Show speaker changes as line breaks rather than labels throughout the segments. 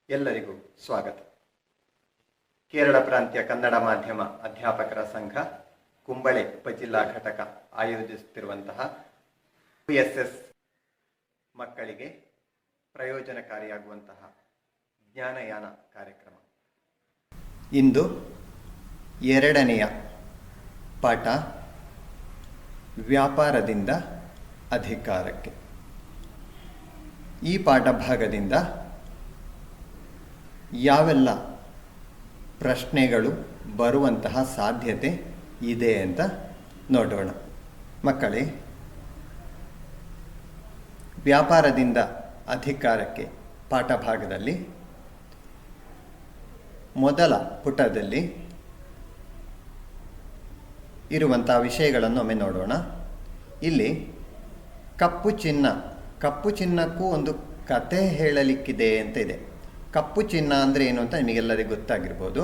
ಎಲ್ಲರಿಗೂ ಸ್ವಾಗತ. ಕೇರಳ ಪ್ರಾಂತ್ಯ ಕನ್ನಡ ಮಾಧ್ಯಮ ಅಧ್ಯಾಪಕರ ಸಂಘ ಕುಂಬಳೆ ಉಪಜಿಲ್ಲಾ ಘಟಕ ಆಯೋಜಿಸುತ್ತಿರುವಂತಹ USS ಮಕ್ಕಳಿಗೆ ಪ್ರಯೋಜನಕಾರಿಯಾಗುವಂತಹ ಜ್ಞಾನಯಾನ ಕಾರ್ಯಕ್ರಮ. ಇಂದು ಎರಡನೆಯ ಪಾಠ, ವ್ಯಾಪಾರದಿಂದ ಅಧಿಕಾರಕ್ಕೆ. ಈ ಪಾಠ ಭಾಗದಿಂದ ಯಾವೆಲ್ಲ ಪ್ರಶ್ನೆಗಳು ಬರುವಂತಹ ಸಾಧ್ಯತೆ ಇದೆ ಅಂತ ನೋಡೋಣ. ಮಕ್ಕಳೇ, ವ್ಯಾಪಾರದಿಂದ ಅಧಿಕಾರಕ್ಕೆ ಪಾಠ ಭಾಗದಲ್ಲಿ ಮೊದಲ ಪುಟದಲ್ಲಿ ಇರುವಂತಹ ವಿಷಯಗಳನ್ನು ಒಮ್ಮೆ ನೋಡೋಣ. ಇಲ್ಲಿ ಕಪ್ಪು ಚಿನ್ನಕ್ಕೂ ಒಂದು ಕತೆ ಹೇಳಲಿಕ್ಕಿದೆ ಅಂತ ಇದೆ. ಕಪ್ಪು ಚಿನ್ನ ಅಂದರೆ ಏನು ಅಂತ ನಿಮಗೆಲ್ಲರಿಗೂ ಗೊತ್ತಾಗಿರ್ಬೋದು.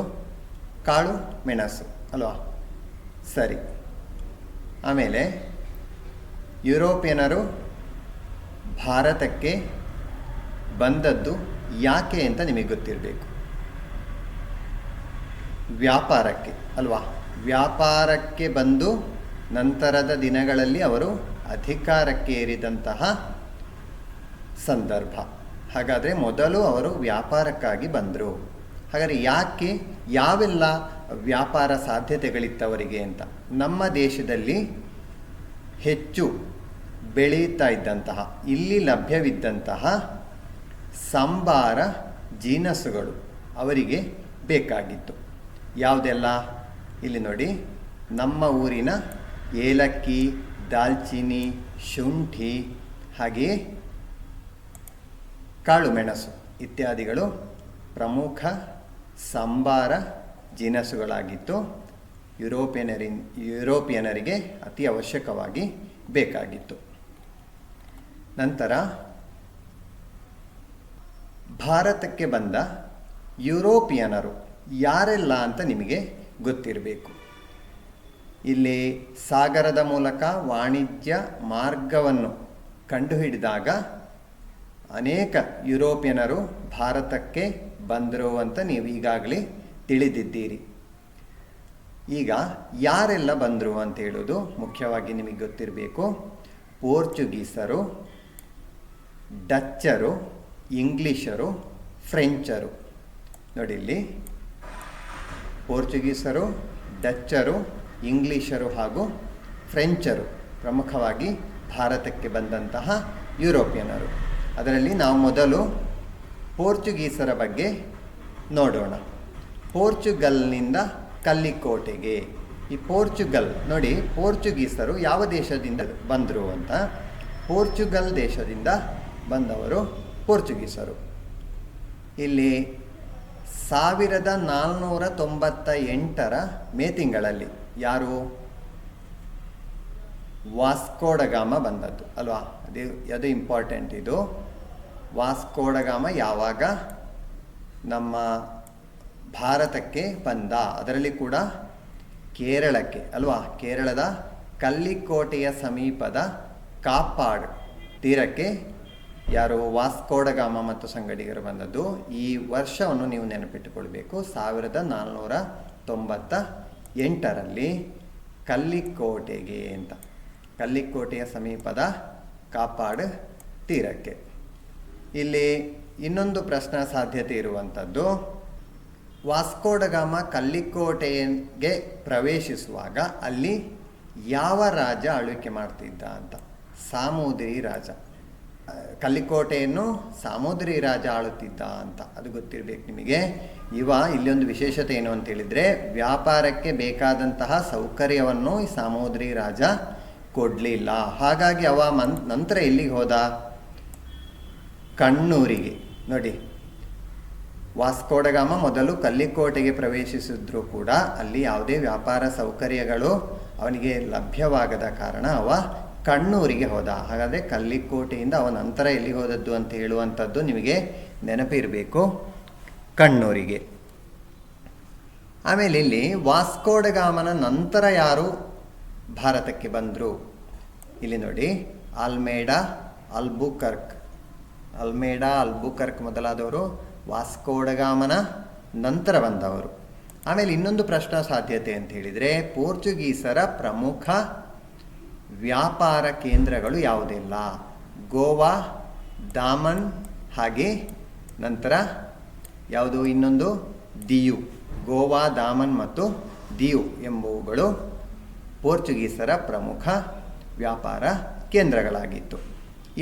ಕಾಳು ಮೆಣಸು ಅಲ್ವಾ? ಸರಿ. ಆಮೇಲೆ ಯುರೋಪಿಯನರು ಭಾರತಕ್ಕೆ ಬಂದದ್ದು ಯಾಕೆ ಅಂತ ನಿಮಗೆ ಗೊತ್ತಿರಬೇಕು. ವ್ಯಾಪಾರಕ್ಕೆ ಅಲ್ವಾ? ವ್ಯಾಪಾರಕ್ಕೆ ಬಂದು ನಂತರದ ದಿನಗಳಲ್ಲಿ ಅವರು ಅಧಿಕಾರಕ್ಕೆ ಏರಿದಂತಹ ಸಂದರ್ಭ. ಹಾಗಾದರೆ ಮೊದಲು ಅವರು ವ್ಯಾಪಾರಕ್ಕಾಗಿ ಬಂದರು. ಹಾಗಾದರೆ ಯಾಕೆ, ಯಾವೆಲ್ಲ ವ್ಯಾಪಾರ ಸಾಧ್ಯತೆಗಳಿತ್ತವರಿಗೆ ಅಂತ. ನಮ್ಮ ದೇಶದಲ್ಲಿ ಹೆಚ್ಚು ಬೆಳೆಯುತ್ತಾ ಇದ್ದಂತಹ, ಇಲ್ಲಿ ಲಭ್ಯವಿದ್ದಂತಹ ಸಂಬಾರ ಜೀನಸುಗಳು ಅವರಿಗೆ ಬೇಕಾಗಿತ್ತು. ಯಾವುದೆಲ್ಲ? ಇಲ್ಲಿ ನೋಡಿ, ನಮ್ಮ ಊರಿನ ಏಲಕ್ಕಿ, ದಾಲ್ಚಿನ್ನಿ, ಶುಂಠಿ, ಹಾಗೆಯೇ ಕಾಳು ಮೆಣಸು ಇತ್ಯಾದಿಗಳು ಪ್ರಮುಖ ಸಂಬಾರ ಜಿನಸುಗಳಾಗಿತ್ತು. ಯುರೋಪಿಯನರಿಗೆ ಅತಿ ಅವಶ್ಯಕವಾಗಿ ಬೇಕಾಗಿತ್ತು. ನಂತರ ಭಾರತಕ್ಕೆ ಬಂದ ಯುರೋಪಿಯನರು ಯಾರೆಲ್ಲ ಅಂತ ನಿಮಗೆ ಗೊತ್ತಿರಬೇಕು. ಇಲ್ಲಿ ಸಾಗರದ ಮೂಲಕ ವಾಣಿಜ್ಯ ಮಾರ್ಗವನ್ನು ಕಂಡುಹಿಡಿದಾಗ ಅನೇಕ ಯುರೋಪಿಯನರು ಭಾರತಕ್ಕೆ ಬಂದರು ಅಂತ ನೀವು ಈಗಾಗಲೇ ತಿಳಿದಿದ್ದೀರಿ. ಈಗ ಯಾರೆಲ್ಲ ಬಂದರು ಅಂತ ಹೇಳೋದು ಮುಖ್ಯವಾಗಿ ನಿಮಗೆ ಗೊತ್ತಿರಬೇಕು. ಪೋರ್ಚುಗೀಸರು, ಡಚ್ಚರು, ಇಂಗ್ಲಿಷರು, ಫ್ರೆಂಚರು. ನೋಡಿ ಇಲ್ಲಿ ಪೋರ್ಚುಗೀಸರು, ಡಚ್ಚರು, ಇಂಗ್ಲಿಷರು ಹಾಗೂ ಫ್ರೆಂಚರು ಪ್ರಮುಖವಾಗಿ ಭಾರತಕ್ಕೆ ಬಂದಂತಹ ಯುರೋಪಿಯನರು. ಅದರಲ್ಲಿ ನಾವು ಮೊದಲು ಪೋರ್ಚುಗೀಸರ ಬಗ್ಗೆ ನೋಡೋಣ. ಪೋರ್ಚುಗಲ್ನಿಂದ ಕಲ್ಲಿಕೋಟೆಗೆ. ಈ ಪೋರ್ಚುಗಲ್ ನೋಡಿ, ಪೋರ್ಚುಗೀಸರು ಯಾವ ದೇಶದಿಂದ ಬಂದರು ಅಂತ. ಪೋರ್ಚುಗಲ್ ದೇಶದಿಂದ ಬಂದವರು ಪೋರ್ಚುಗೀಸರು. ಇಲ್ಲಿ 1498ರ ಮೇ ತಿಂಗಳಲ್ಲಿ ಯಾರು? ವಾಸ್ಕೋಡಗಾಮ ಬಂದದ್ದು ಅಲ್ವಾ? ಅದು ಇಂಪಾರ್ಟೆಂಟ್. ಇದು ವಾಸ್ಕೋಡಗಾಮ ಯಾವಾಗ ನಮ್ಮ ಭಾರತಕ್ಕೆ ಬಂದ, ಅದರಲ್ಲಿ ಕೂಡ ಕೇರಳಕ್ಕೆ ಅಲ್ವಾ? ಕೇರಳದ ಕಲ್ಲಿಕೋಟೆಯ ಸಮೀಪದ ಕಾಪಾಡ್ ತೀರಕ್ಕೆ ಯಾರು? ವಾಸ್ಕೋಡಗಾಮ ಮತ್ತು ಸಂಗಡಿಗರು ಬಂದದ್ದು. ಈ ವರ್ಷವನ್ನು ನೀವು ನೆನಪಿಟ್ಟುಕೊಳ್ಬೇಕು. 1498ರಲ್ಲಿ ಕಲ್ಲಿಕೋಟೆಗೆ ಅಂತ, ಕಲ್ಲಿಕೋಟೆಯ ಸಮೀಪದ ಕಾಪಾಡ್ ತೀರಕ್ಕೆ. ಇಲ್ಲಿ ಇನ್ನೊಂದು ಪ್ರಶ್ನೆ ಸಾಧ್ಯತೆ ಇರುವಂಥದ್ದು, ವಾಸ್ಕೋಡಗಾಮ ಕಲ್ಲಿಕೋಟೆಗೆ ಪ್ರವೇಶಿಸುವಾಗ ಅಲ್ಲಿ ಯಾವ ರಾಜ ಆಳ್ವಿಕೆ ಮಾಡ್ತಿದ್ದ ಅಂತ. ಸಾಮೂದ್ರಿ ರಾಜ. ಕಲ್ಲಿಕೋಟೆಯನ್ನು ಸಾಮೂದ್ರಿ ರಾಜ ಆಳುತ್ತಿದ್ದ ಅಂತ ಅದು ಗೊತ್ತಿರಬೇಕು ನಿಮಗೆ. ಇಲ್ಲಿ ಒಂದು ವಿಶೇಷತೆ ಏನು ಅಂತ ಹೇಳಿದರೆ, ವ್ಯಾಪಾರಕ್ಕೆ ಬೇಕಾದಂತಹ ಸೌಕರ್ಯವನ್ನು ಈ ಸಾಮೂದ್ರಿ ರಾಜ ಕೊಡಲಿಲ್ಲ. ಹಾಗಾಗಿ ನಂತರ ಎಲ್ಲಿಗೆ ಹೋದ? ಕಣ್ಣೂರಿಗೆ. ನೋಡಿ, ವಾಸ್ಕೋಡಗಾಮ ಮೊದಲು ಕಲ್ಲಿಕೋಟೆಗೆ ಪ್ರವೇಶಿಸಿದ್ರು ಕೂಡ ಅಲ್ಲಿ ಯಾವುದೇ ವ್ಯಾಪಾರ ಸೌಕರ್ಯಗಳು ಅವನಿಗೆ ಲಭ್ಯವಾಗದ ಕಾರಣ ಅವ ಕಣ್ಣೂರಿಗೆ ಹೋದ. ಹಾಗಾದರೆ ಕಲ್ಲಿಕೋಟೆಯಿಂದ ಅವ ನಂತರ ಎಲ್ಲಿ ಹೋದದ್ದು ಅಂತ ಹೇಳುವಂಥದ್ದು ನಿಮಗೆ ನೆನಪಿರಬೇಕು, ಕಣ್ಣೂರಿಗೆ. ಆಮೇಲೆ ಇಲ್ಲಿ ವಾಸ್ಕೋಡಗಾಮನ ನಂತರ ಯಾರು ಭಾರತಕ್ಕೆ ಬಂದರು? ಇಲ್ಲಿ ನೋಡಿ, ಅಲ್ಮೇಡಾ, ಅಲ್ಬುಕರ್ಕ್ ಮೊದಲಾದವರು ವಾಸ್ಕೋಡಗಾಮನ ನಂತರ ಬಂದವರು. ಆಮೇಲೆ ಇನ್ನೊಂದು ಪ್ರಶ್ನಾ ಸಾಧ್ಯತೆ ಅಂತ ಹೇಳಿದರೆ, ಪೋರ್ಚುಗೀಸರ ಪ್ರಮುಖ ವ್ಯಾಪಾರ ಕೇಂದ್ರಗಳು ಯಾವುದೆಲ್ಲ? ಗೋವಾ, ದಾಮನ್, ಹಾಗೆ ನಂತರ ಯಾವುದು ಇನ್ನೊಂದು ದಿಯು. ಗೋವಾ, ದಾಮನ್ ಮತ್ತು ದಿಯು ಎಂಬುವುಗಳು ಪೋರ್ಚುಗೀಸರ ಪ್ರಮುಖ ವ್ಯಾಪಾರ ಕೇಂದ್ರಗಳಾಗಿತ್ತು.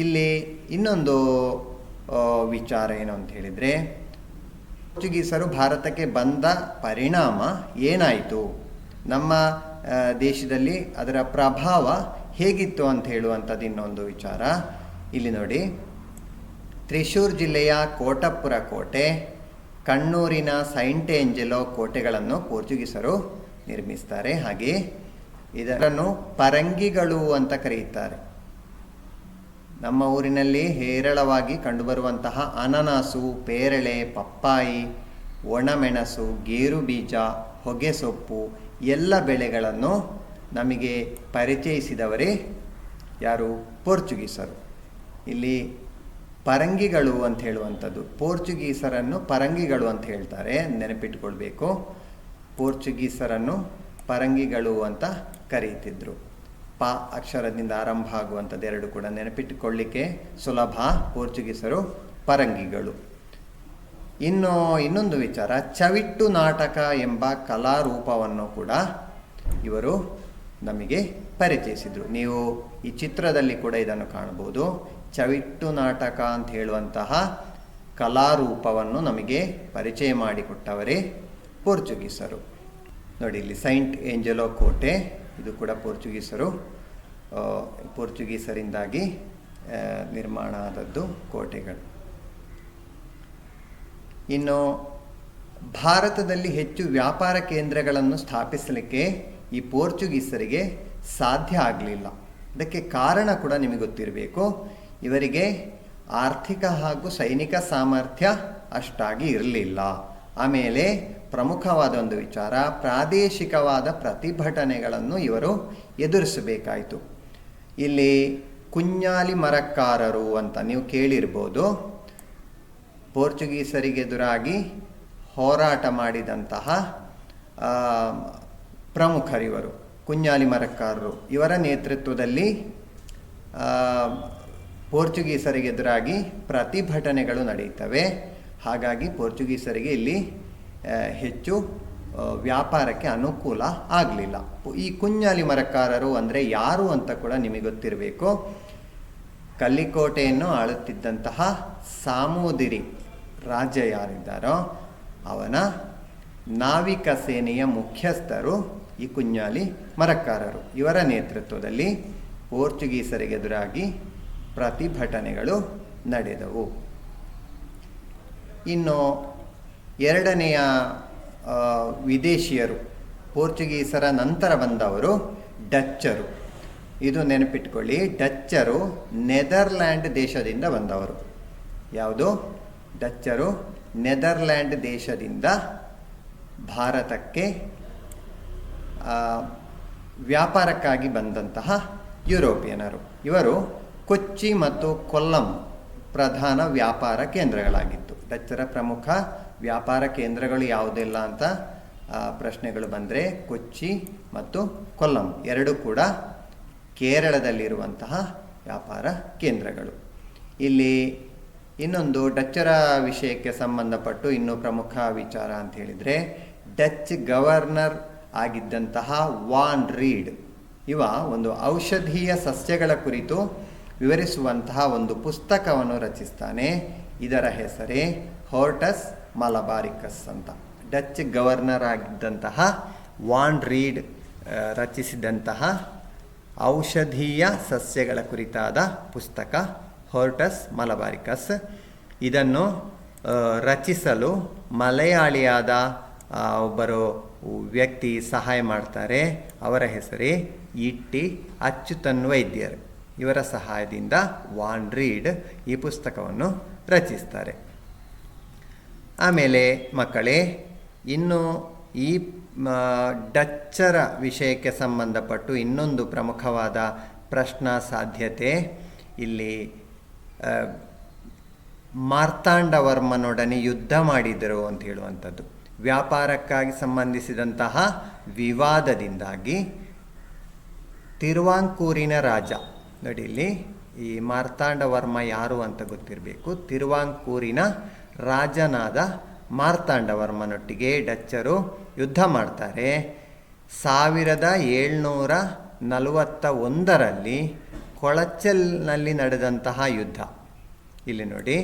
ಇಲ್ಲಿ ಇನ್ನೊಂದು ವಿಚಾರ ಏನು ಅಂತ ಹೇಳಿದರೆ, ಪೋರ್ಚುಗೀಸರು ಭಾರತಕ್ಕೆ ಬಂದ ಪರಿಣಾಮ ಏನಾಯಿತು, ನಮ್ಮ ದೇಶದಲ್ಲಿ ಅದರ ಪ್ರಭಾವ ಹೇಗಿತ್ತು ಅಂತ ಹೇಳುವಂಥದ್ದು ಇನ್ನೊಂದು ವಿಚಾರ. ಇಲ್ಲಿ ನೋಡಿ, ತ್ರಿಶೂರ್ ಜಿಲ್ಲೆಯ ಕೋಟಪುರ ಕೋಟೆ, ಕಣ್ಣೂರಿನ ಸೈಂಟ್ ಏಂಜೆಲೋ ಕೋಟೆಗಳನ್ನು ಪೋರ್ಚುಗೀಸರು ನಿರ್ಮಿಸ್ತಾರೆ. ಹಾಗೆ ಇದನ್ನು ಪರಂಗಿಗಳು ಅಂತ ಕರೆಯುತ್ತಾರೆ. ನಮ್ಮ ಊರಿನಲ್ಲಿ ಹೇರಳವಾಗಿ ಕಂಡುಬರುವಂತಹ ಅನನಾಸು, ಪೇರಳೆ, ಪಪ್ಪಾಯಿ, ಒಣಮೆಣಸು, ಗೇರು ಬೀಜ, ಹೊಗೆ ಸೊಪ್ಪು ಎಲ್ಲ ಬೆಳೆಗಳನ್ನು ನಮಗೆ ಪರಿಚಯಿಸಿದವರೇ ಯಾರು? ಪೋರ್ಚುಗೀಸರು. ಇಲ್ಲಿ ಪರಂಗಿಗಳು ಅಂತ ಹೇಳುವಂಥದ್ದು, ಪೋರ್ಚುಗೀಸರನ್ನು ಪರಂಗಿಗಳು ಅಂತ ಹೇಳ್ತಾರೆ, ನೆನಪಿಟ್ಟುಕೊಳ್ಬೇಕು. ಪೋರ್ಚುಗೀಸರನ್ನು ಪರಂಗಿಗಳು ಅಂತ ಕರೆಯುತ್ತಿದ್ದರು. ಪ ಅಕ್ಷರದಿಂದ ಆರಂಭ ಆಗುವಂಥದ್ದು ಎರಡು ಕೂಡ ನೆನಪಿಟ್ಟುಕೊಳ್ಳಿಕ್ಕೆ ಸುಲಭ. ಪೋರ್ಚುಗೀಸರು ಪರಂಗಿಗಳು. ಇನ್ನೊಂದು ವಿಚಾರ, ಚವಿಟ್ಟು ನಾಟಕ ಎಂಬ ಕಲಾರೂಪವನ್ನು ಕೂಡ ಇವರು ನಮಗೆ ಪರಿಚಯಿಸಿದರು. ನೀವು ಈ ಚಿತ್ರದಲ್ಲಿ ಕೂಡ ಇದನ್ನು ಕಾಣಬಹುದು. ಚವಿಟ್ಟು ನಾಟಕ ಅಂತ ಹೇಳುವಂತಹ ಕಲಾರೂಪವನ್ನು ನಮಗೆ ಪರಿಚಯ ಮಾಡಿಕೊಟ್ಟವರೇ ಪೋರ್ಚುಗೀಸರು. ನೋಡಿ, ಇಲ್ಲಿ ಸೈಂಟ್ ಏಂಜೆಲೋ ಕೋಟೆ, ಇದು ಕೂಡ ಪೋರ್ಚುಗೀಸರಿಂದಾಗಿ ನಿರ್ಮಾಣ ಆದದ್ದು ಕೋಟೆಗಳು. ಇನ್ನು ಭಾರತದಲ್ಲಿ ಹೆಚ್ಚು ವ್ಯಾಪಾರ ಕೇಂದ್ರಗಳನ್ನು ಸ್ಥಾಪಿಸಲಿಕ್ಕೆ ಈ ಪೋರ್ಚುಗೀಸರಿಗೆ ಸಾಧ್ಯ ಆಗಲಿಲ್ಲ. ಅದಕ್ಕೆ ಕಾರಣ ಕೂಡ ನಿಮಗೆ ಗೊತ್ತಿರಬೇಕು. ಇವರಿಗೆ ಆರ್ಥಿಕ ಹಾಗೂ ಸೈನಿಕ ಸಾಮರ್ಥ್ಯ ಅಷ್ಟಾಗಿ ಇರಲಿಲ್ಲ. ಆಮೇಲೆ ಪ್ರಮುಖವಾದ ಒಂದು ವಿಚಾರ, ಪ್ರಾದೇಶಿಕವಾದ ಪ್ರತಿಭಟನೆಗಳನ್ನು ಇವರು ಎದುರಿಸಬೇಕಾಯಿತು. ಇಲ್ಲಿ ಕುഞ്ഞാಲಿ ಮರಕ್ಕಾರರು ಅಂತ ನೀವು ಕೇಳಿರ್ಬೋದು. ಪೋರ್ಚುಗೀಸರಿಗೆದುರಾಗಿ ಹೋರಾಟ ಮಾಡಿದಂತಹ ಪ್ರಮುಖರಿವರು ಕುഞ്ഞാಲಿ ಮರಕ್ಕಾರರು. ಇವರ ನೇತೃತ್ವದಲ್ಲಿ ಪೋರ್ಚುಗೀಸರಿಗೆದುರಾಗಿ ಪ್ರತಿಭಟನೆಗಳು ನಡೆಯುತ್ತವೆ. ಹಾಗಾಗಿ ಪೋರ್ಚುಗೀಸರಿಗೆ ಇಲ್ಲಿ ಹೆಚ್ಚು ವ್ಯಾಪಾರಕ್ಕೆ ಅನುಕೂಲ ಆಗಲಿಲ್ಲ. ಈ ಕುഞ്ഞാಲಿ ಮರಕ್ಕಾರರು ಅಂದರೆ ಯಾರು ಅಂತ ಕೂಡ ನಿಮಗೆ ಗೊತ್ತಿರಬೇಕು. ಕಲ್ಲಿಕೋಟೆಯನ್ನು ಆಳುತ್ತಿದ್ದಂತಹ ಸಾಮೂದಿರಿ ರಾಜ್ಯ ಯಾರಿದ್ದಾರೋ ಅವನ ನಾವಿಕ ಸೇನೆಯ ಮುಖ್ಯಸ್ಥರು ಈ ಕುഞ്ഞാಲಿ ಮರಕ್ಕಾರರು. ಇವರ ನೇತೃತ್ವದಲ್ಲಿ ಪೋರ್ಚುಗೀಸರಿಗೆದುರಾಗಿ ಪ್ರತಿಭಟನೆಗಳು ನಡೆದವು. ಇನ್ನು ಎರಡನೆಯ ವಿದೇಶಿಯರು, ಪೋರ್ಚುಗೀಸರ ನಂತರ ಬಂದವರು ಡಚ್ಚರು. ಇದು ನೆನಪಿಟ್ಕೊಳ್ಳಿ, ಡಚ್ಚರು ನೆದರ್ಲ್ಯಾಂಡ್ ದೇಶದಿಂದ ಬಂದವರು. ಯಾವುದು? ಡಚ್ಚರು ನೆದರ್ಲ್ಯಾಂಡ್ ದೇಶದಿಂದ ಭಾರತಕ್ಕೆ ವ್ಯಾಪಾರಕ್ಕಾಗಿ ಬಂದಂತಹ ಯುರೋಪಿಯನರು. ಇವರು ಕೊಚ್ಚಿ ಮತ್ತು ಕೊಲ್ಲಂ ಪ್ರಧಾನ ವ್ಯಾಪಾರ ಕೇಂದ್ರಗಳಾಗಿತ್ತು. ಡಚ್ಚರ ಪ್ರಮುಖ ವ್ಯಾಪಾರ ಕೇಂದ್ರಗಳು ಯಾವುದೆಲ್ಲ ಅಂತ ಪ್ರಶ್ನೆಗಳು ಬಂದರೆ ಕೊಚ್ಚಿ ಮತ್ತು ಕೊಲ್ಲಂ ಎರಡು ಕೂಡ ಕೇರಳದಲ್ಲಿರುವಂತಹ ವ್ಯಾಪಾರ ಕೇಂದ್ರಗಳು. ಇಲ್ಲಿ ಇನ್ನೊಂದು ಡಚ್ಚರ ವಿಷಯಕ್ಕೆ ಸಂಬಂಧಪಟ್ಟು ಇನ್ನೂ ಪ್ರಮುಖ ವಿಚಾರ ಅಂತ ಹೇಳಿದರೆ, ಡಚ್ ಗವರ್ನರ್ ಆಗಿದ್ದಂತಹ ವಾನ್ ರೀಡ್ ಇವ ಒಂದು ಔಷಧೀಯ ಸಸ್ಯಗಳ ಕುರಿತು ವಿವರಿಸುವಂತಹ ಒಂದು ಪುಸ್ತಕವನ್ನು ರಚಿಸ್ತಾನೆ. ಇದರ ಹೆಸರೇ ಹೋರ್ಟಸ್ ಮಲಬಾರಿಕಸ್ ಅಂತ. ಡಚ್ ಗವರ್ನರ್ ಆಗಿದ್ದಂತಹ ವಾನ್ ರೀಡ್ ರಚಿಸಿದಂತಹ ಔಷಧೀಯ ಸಸ್ಯಗಳ ಕುರಿತಾದ ಪುಸ್ತಕ ಹೋರ್ಟಸ್ ಮಲಬಾರಿಕಸ್. ಇದನ್ನು ರಚಿಸಲು ಮಲಯಾಳಿಯಾದ ಒಬ್ಬರು ವ್ಯಕ್ತಿ ಸಹಾಯ ಮಾಡ್ತಾರೆ. ಅವರ ಹೆಸರೇ ಇ.ಟಿ. ಅಚ್ಯುತನ್ ವೈದ್ಯರ್. ಇವರ ಸಹಾಯದಿಂದ ವಾನ್ ರೀಡ್ ಈ ಪುಸ್ತಕವನ್ನು ರಚಿಸ್ತಾರೆ. ಆಮೇಲೆ ಮಕ್ಕಳೇ, ಇನ್ನು ಈ ಡಚ್ಚರ ವಿಷಯಕ್ಕೆ ಸಂಬಂಧಪಟ್ಟು ಇನ್ನೊಂದು ಪ್ರಮುಖವಾದ ಪ್ರಶ್ನಾ ಸಾಧ್ಯತೆ ಇಲ್ಲಿ ಮಾರ್ತಾಂಡವರ್ಮನೊಡನೆ ಯುದ್ಧ ಮಾಡಿದರು ಅಂತ ಹೇಳುವಂಥದ್ದು. ವ್ಯಾಪಾರಕ್ಕಾಗಿ ಸಂಬಂಧಿಸಿದಂತಹ ವಿವಾದದಿಂದಾಗಿ ತಿರುವಾಂಕೂರಿನ ರಾಜ, ನೋಡಿ ಇಲ್ಲಿ ಈ ಮಾರ್ತಾಂಡವರ್ಮ ಯಾರು ಅಂತ ಗೊತ್ತಿರಬೇಕು. ತಿರುವಾಂಕೂರಿನ ರಾಜನಾದ ಮಾರ್ತಾಂಡವರ್ಮನೊಟ್ಟಿಗೆ ಡಚ್ಚರು ಯುದ್ಧ ಮಾಡ್ತಾರೆ. 1741ರಲ್ಲಿ ಕೊಳಚಲ್ನಲ್ಲಿ ನಡೆದಂತಹ ಯುದ್ಧ. ಇಲ್ಲಿ ನೋಡಿ,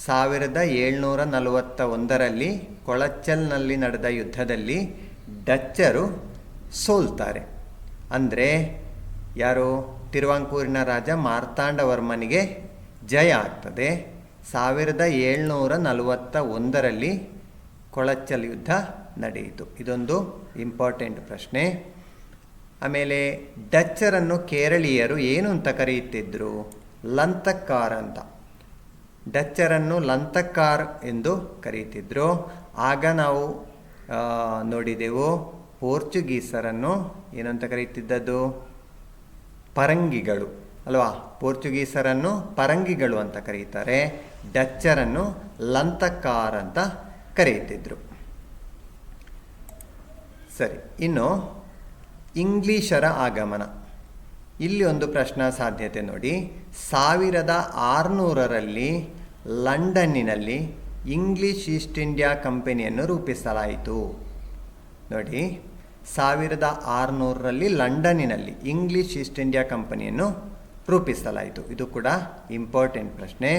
1741ರಲ್ಲಿ ಕೊಳಚಲ್ನಲ್ಲಿ ನಡೆದ ಯುದ್ಧದಲ್ಲಿ ಡಚ್ಚರು ಸೋಲ್ತಾರೆ. ಅಂದರೆ ಯಾರು? ತಿರುವಾಂಕೂರಿನ ರಾಜ ಮಾರ್ತಾಂಡವರ್ಮನಿಗೆ ಜಯ ಆಗ್ತದೆ. 1741ರಲ್ಲಿ ಕೊಳಚಲ್ ಯುದ್ಧ ನಡೆಯಿತು. ಇದೊಂದು ಇಂಪಾರ್ಟೆಂಟ್ ಪ್ರಶ್ನೆ. ಆಮೇಲೆ ಡಚ್ಚರನ್ನು ಕೇರಳೀಯರು ಏನು ಅಂತ ಕರೆಯುತ್ತಿದ್ದರು? ಲಂತಕ್ಕಾರ್ ಅಂತ. ಡಚ್ಚರನ್ನು ಲಂತಕ್ಕಾರ್ ಎಂದು ಕರೆಯುತ್ತಿದ್ದರು. ಆಗ ನಾವು ನೋಡಿದೆವು ಪೋರ್ಚುಗೀಸರನ್ನು ಏನಂತ ಕರೆಯುತ್ತಿದ್ದದ್ದು? ಪರಂಗಿಗಳು ಅಲ್ವಾ? ಪೋರ್ಚುಗೀಸರನ್ನು ಪರಂಗಿಗಳು ಅಂತ ಕರೀತಾರೆ. ಡಚ್ಚರನ್ನು ಲಂತಕ್ಕಾರ್ ಅಂತ ಕರೆಯುತ್ತಿದ್ದರು. ಸರಿ, ಇನ್ನು ಇಂಗ್ಲೀಷರ ಆಗಮನ. ಇಲ್ಲಿ ಒಂದು ಪ್ರಶ್ನಾ ಸಾಧ್ಯತೆ ನೋಡಿ. 1600ರಲ್ಲಿ ಲಂಡನ್ನಿನಲ್ಲಿ ಇಂಗ್ಲಿಷ್ ಈಸ್ಟ್ ಇಂಡಿಯಾ ಕಂಪನಿಯನ್ನು ರೂಪಿಸಲಾಯಿತು. ನೋಡಿ, 1600ರಲ್ಲಿ ಲಂಡನ್ನಿನಲ್ಲಿ ಇಂಗ್ಲಿಷ್ ಈಸ್ಟ್ ಇಂಡಿಯಾ ಕಂಪನಿಯನ್ನು ರೂಪಿಸಲಾಯಿತು. ಇದು ಕೂಡ ಇಂಪಾರ್ಟೆಂಟ್ ಪ್ರಶ್ನೆ.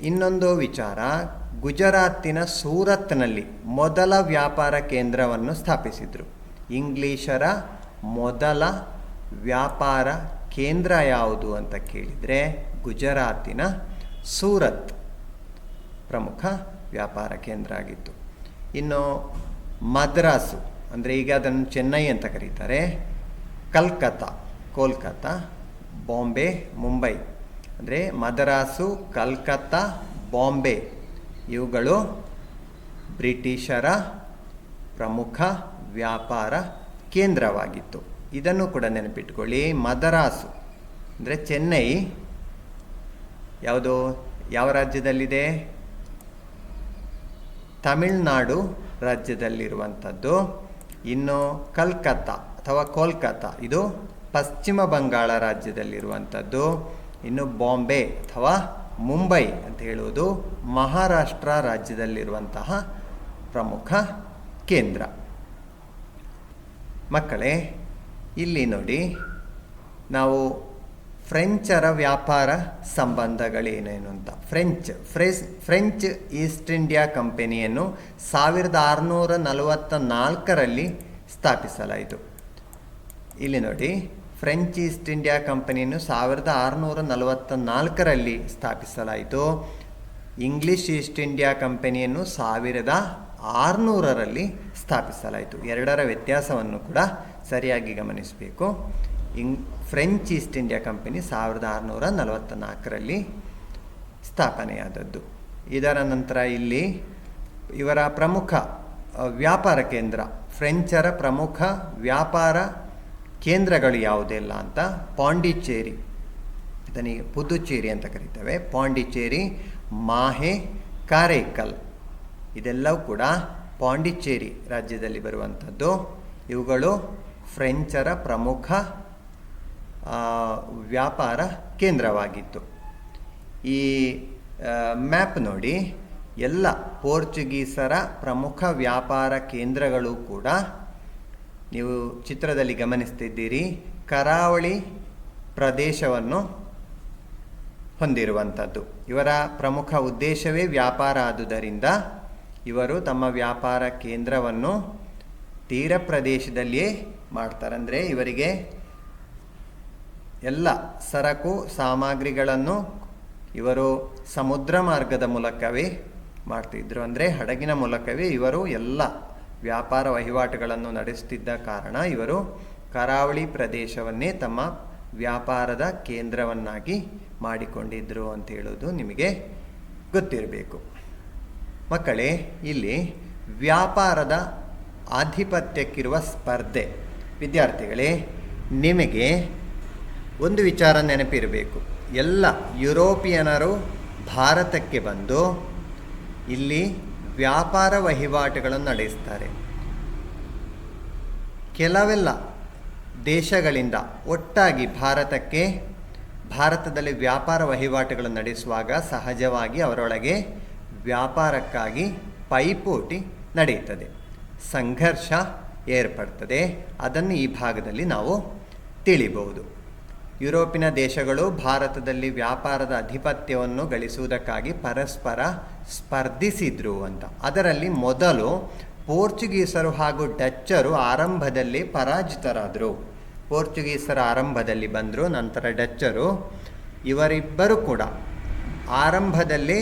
ಇನ್ನೊಂದು ವಿಚಾರ, ಗುಜರಾತಿನ ಸೂರತ್ನಲ್ಲಿ ಮೊದಲ ವ್ಯಾಪಾರ ಕೇಂದ್ರವನ್ನು ಸ್ಥಾಪಿಸಿದರು. ಇಂಗ್ಲೀಷರ ಮೊದಲ ವ್ಯಾಪಾರ ಕೇಂದ್ರ ಯಾವುದು ಅಂತ ಕೇಳಿದರೆ ಗುಜರಾತಿನ ಸೂರತ್ ಪ್ರಮುಖ ವ್ಯಾಪಾರ ಕೇಂದ್ರ ಆಗಿತ್ತು. ಇನ್ನು ಮದ್ರಾಸು ಅಂದರೆ ಈಗ ಅದನ್ನು ಚೆನ್ನೈ ಅಂತ ಕರೀತಾರೆ. ಕಲ್ಕತ್ತಾ, ಕೋಲ್ಕತ್ತಾ, ಬಾಂಬೆ, ಮುಂಬೈ ಅಂದರೆ ಮದ್ರಾಸು, ಕಲ್ಕತ್ತಾ, ಬಾಂಬೆ ಇವುಗಳು ಬ್ರಿಟಿಷರ ಪ್ರಮುಖ ವ್ಯಾಪಾರ ಕೇಂದ್ರವಾಗಿತ್ತು. ಇದನ್ನು ಕೂಡ ನೆನಪಿಟ್ಕೊಳ್ಳಿ. ಮದ್ರಾಸು ಅಂದರೆ ಚೆನ್ನೈ ಯಾವ ರಾಜ್ಯದಲ್ಲಿದೆ? ತಮಿಳುನಾಡು ರಾಜ್ಯದಲ್ಲಿರುವಂಥದ್ದು. ಇನ್ನು ಕಲ್ಕತ್ತಾ ಅಥವಾ ಕೋಲ್ಕತ್ತಾ ಇದು ಪಶ್ಚಿಮ ಬಂಗಾಳ ರಾಜ್ಯದಲ್ಲಿರುವಂಥದ್ದು. ಇನ್ನು ಬಾಂಬೆ ಅಥವಾ ಮುಂಬೈ ಅಂತ ಹೇಳುವುದು ಮಹಾರಾಷ್ಟ್ರ ರಾಜ್ಯದಲ್ಲಿರುವಂತಹ ಪ್ರಮುಖ ಕೇಂದ್ರ. ಮಕ್ಕಳೇ, ಇಲ್ಲಿ ನೋಡಿ, ನಾವು ಫ್ರೆಂಚರ ವ್ಯಾಪಾರ ಸಂಬಂಧಗಳೇನೇನು ಅಂತ. ಫ್ರೆಂಚ್ ಈಸ್ಟ್ ಇಂಡಿಯಾ ಕಂಪನಿಯನ್ನು 1644ರಲ್ಲಿ ಸ್ಥಾಪಿಸಲಾಯಿತು. ಇಲ್ಲಿ ನೋಡಿ, ಫ್ರೆಂಚ್ ಈಸ್ಟ್ ಇಂಡಿಯಾ ಕಂಪನಿಯನ್ನು 1644ರಲ್ಲಿ ಸ್ಥಾಪಿಸಲಾಯಿತು. ಇಂಗ್ಲಿಷ್ ಈಸ್ಟ್ ಇಂಡಿಯಾ ಕಂಪನಿಯನ್ನು 1600ರಲ್ಲಿ ಸ್ಥಾಪಿಸಲಾಯಿತು. ಎರಡರ ವ್ಯತ್ಯಾಸವನ್ನು ಕೂಡ ಸರಿಯಾಗಿ ಗಮನಿಸಬೇಕು. ಫ್ರೆಂಚ್ ಈಸ್ಟ್ ಇಂಡಿಯಾ ಕಂಪನಿ 1644ರಲ್ಲಿ ಸ್ಥಾಪನೆಯಾದದ್ದು. ಇದರ ನಂತರ ಇಲ್ಲಿ ಇವರ ಪ್ರಮುಖ ವ್ಯಾಪಾರ ಕೇಂದ್ರ, ಫ್ರೆಂಚರ ಪ್ರಮುಖ ವ್ಯಾಪಾರ ಕೇಂದ್ರಗಳು ಯಾವುದೆಲ್ಲ ಅಂತ. ಪಾಂಡಿಚೇರಿ, ಇದನಿಗೆ ಪುದುಚೇರಿ ಅಂತ ಕರೀತೇವೆ. ಪಾಂಡಿಚೇರಿ, ಮಾಹೆ, ಕಾರೈಕಲ್ ಇದೆಲ್ಲವೂ ಕೂಡ ಪಾಂಡಿಚೇರಿ ರಾಜ್ಯದಲ್ಲಿ ಬರುವಂಥದ್ದು. ಇವುಗಳು ಫ್ರೆಂಚರ ಪ್ರಮುಖ ವ್ಯಾಪಾರ ಕೇಂದ್ರವಾಗಿತ್ತು. ಈ ಮ್ಯಾಪ್ ನೋಡಿ, ಎಲ್ಲ ಪೋರ್ಚುಗೀಸರ ಪ್ರಮುಖ ವ್ಯಾಪಾರ ಕೇಂದ್ರಗಳು ಕೂಡ ನೀವು ಚಿತ್ರದಲ್ಲಿ ಗಮನಿಸ್ತಿದ್ದೀರಿ. ಕರಾವಳಿ ಪ್ರದೇಶವನ್ನು ಹೊಂದಿರುವಂಥದ್ದು. ಇವರ ಪ್ರಮುಖ ಉದ್ದೇಶವೇ ವ್ಯಾಪಾರ ಆದುದರಿಂದ ಇವರು ತಮ್ಮ ವ್ಯಾಪಾರ ಕೇಂದ್ರವನ್ನು ತೀರ ಪ್ರದೇಶದಲ್ಲಿಯೇ ಮಾಡ್ತಾರೆ. ಅಂದರೆ ಇವರಿಗೆ ಎಲ್ಲ ಸರಕು ಸಾಮಗ್ರಿಗಳನ್ನು ಇವರು ಸಮುದ್ರ ಮಾರ್ಗದ ಮೂಲಕವೇ ಮಾಡ್ತಿದ್ರು. ಅಂದರೆ ಹಡಗಿನ ಮೂಲಕವೇ ಇವರು ಎಲ್ಲ ವ್ಯಾಪಾರ ವಹಿವಾಟುಗಳನ್ನು ನಡೆಸುತ್ತಿದ್ದ ಕಾರಣ ಇವರು ಕರಾವಳಿ ಪ್ರದೇಶವನ್ನೇ ತಮ್ಮ ವ್ಯಾಪಾರದ ಕೇಂದ್ರವನ್ನಾಗಿ ಮಾಡಿಕೊಂಡಿದ್ದರು ಅಂತ ಹೇಳೋದು ನಿಮಗೆ ಗೊತ್ತಿರಬೇಕು. ಮಕ್ಕಳೇ, ಇಲ್ಲಿ ವ್ಯಾಪಾರದ ಆಧಿಪತ್ಯಕ್ಕಿರುವ ಸ್ಪರ್ಧೆ. ವಿದ್ಯಾರ್ಥಿಗಳೇ, ನಿಮಗೆ ಒಂದು ವಿಚಾರ ನೆನಪಿರಬೇಕು. ಎಲ್ಲ ಯುರೋಪಿಯನರು ಭಾರತಕ್ಕೆ ಬಂದು ಇಲ್ಲಿ ವ್ಯಾಪಾರ ವಹಿವಾಟುಗಳನ್ನು ನಡೆಸ್ತಾರೆ. ಕೆಲವೆಲ್ಲ ದೇಶಗಳಿಂದ ಒಟ್ಟಾಗಿ ಭಾರತದಲ್ಲಿ ವ್ಯಾಪಾರ ವಹಿವಾಟುಗಳನ್ನು ನಡೆಸುವಾಗ ಸಹಜವಾಗಿ ಅವರೊಳಗೆ ವ್ಯಾಪಾರಕ್ಕಾಗಿ ಪೈಪೋಟಿ ನಡೆಯುತ್ತದೆ, ಸಂಘರ್ಷ ಏರ್ಪಡ್ತದೆ. ಅದನ್ನು ಈ ಭಾಗದಲ್ಲಿ ನಾವು ತಿಳಿಬಹುದು. ಯುರೋಪಿನ ದೇಶಗಳು ಭಾರತದಲ್ಲಿ ವ್ಯಾಪಾರದ ಆಧಿಪತ್ಯವನ್ನು ಗಳಿಸುವುದಕ್ಕಾಗಿ ಪರಸ್ಪರ ಸ್ಪರ್ಧಿಸಿದ್ರು ಅಂತ. ಅದರಲ್ಲಿ ಮೊದಲು ಪೋರ್ಚುಗೀಸರು ಹಾಗೂ ಡಚ್ಚರು ಆರಂಭದಲ್ಲಿ ಪರಾಜಿತರಾದರು. ಪೋರ್ಚುಗೀಸರ ಆರಂಭದಲ್ಲಿ ಬಂದರು, ನಂತರ ಡಚ್ಚರು. ಇವರಿಬ್ಬರು ಕೂಡ ಆರಂಭದಲ್ಲಿ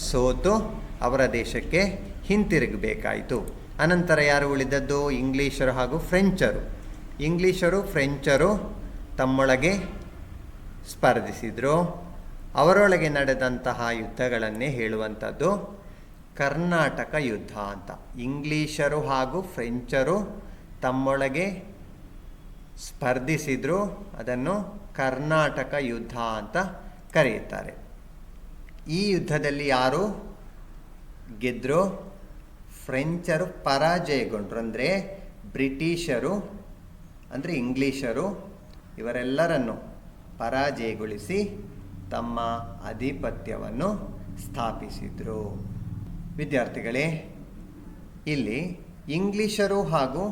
ಸೋತು ಅವರ ದೇಶಕ್ಕೆ ಹಿಂತಿರುಗಬೇಕಾಯಿತು. ಅನಂತರ ಯಾರು ಉಳಿದದ್ದು? ಇಂಗ್ಲೀಷರು ಹಾಗೂ ಫ್ರೆಂಚರು. ಫ್ರೆಂಚರು ತಮ್ಮೊಳಗೆ ಸ್ಪರ್ಧಿಸಿದರು. ಅವರೊಳಗೆ ನಡೆದಂತಹ ಯುದ್ಧಗಳನ್ನೇ ಹೇಳುವಂಥದ್ದು ಕರ್ನಾಟಕ ಯುದ್ಧ ಅಂತ. ಇಂಗ್ಲೀಷರು ಹಾಗೂ ಫ್ರೆಂಚರು ತಮ್ಮೊಳಗೆ ಸ್ಪರ್ಧಿಸಿದ್ರು, ಅದನ್ನು ಕರ್ನಾಟಕ ಯುದ್ಧ ಅಂತ ಕರೆಯುತ್ತಾರೆ. ಈ ಯುದ್ಧದಲ್ಲಿ ಯಾರು ಗೆದ್ದರು? ಫ್ರೆಂಚರು ಪರಾಜಯಗೊಂಡರು. ಅಂದರೆ ಬ್ರಿಟಿಷರು, ಅಂದರೆ ಇಂಗ್ಲೀಷರು ಇವರೆಲ್ಲರನ್ನು ಪರಾಜಯಗೊಳಿಸಿ ತಮ್ಮ ಆಧಿಪತ್ಯವನ್ನು ಸ್ಥಾಪಿಸಿದರು. ವಿದ್ಯಾರ್ಥಿಗಳೇ, ಇಲ್ಲಿ ಇಂಗ್ಲೀಷರು ಹಾಗೂ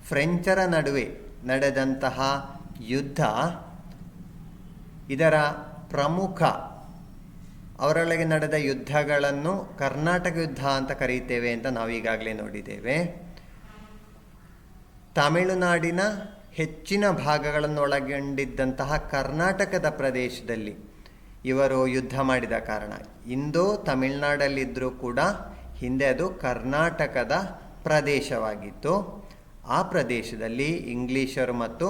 ಫ್ರೆಂಚರ ನಡುವೆ ನಡೆದಂತಹ ಯುದ್ಧ, ಇದರ ಪ್ರಮುಖ ಅವರೊಳಗೆ ನಡೆದ ಯುದ್ಧಗಳನ್ನು ಕರ್ನಾಟಕ ಯುದ್ಧ ಅಂತ ಕರೆಯುತ್ತೇವೆ ಅಂತ ನಾವೀಗಾಗಲೇ ನೋಡಿದ್ದೇವೆ. ತಮಿಳುನಾಡಿನ ಹೆಚ್ಚಿನ ಭಾಗಗಳನ್ನು ಒಳಗೊಂಡಿದ್ದಂತಹ ಕರ್ನಾಟಕದ ಪ್ರದೇಶದಲ್ಲಿ ಇವರು ಯುದ್ಧ ಮಾಡಿದ ಕಾರಣ ಇಂದು ತಮಿಳುನಾಡಲ್ಲಿದ್ದರೂ ಕೂಡ ಹಿಂದೆ ಅದು ಕರ್ನಾಟಕದ ಪ್ರದೇಶವಾಗಿತ್ತು. ಆ ಪ್ರದೇಶದಲ್ಲಿ ಇಂಗ್ಲೀಷರು ಮತ್ತು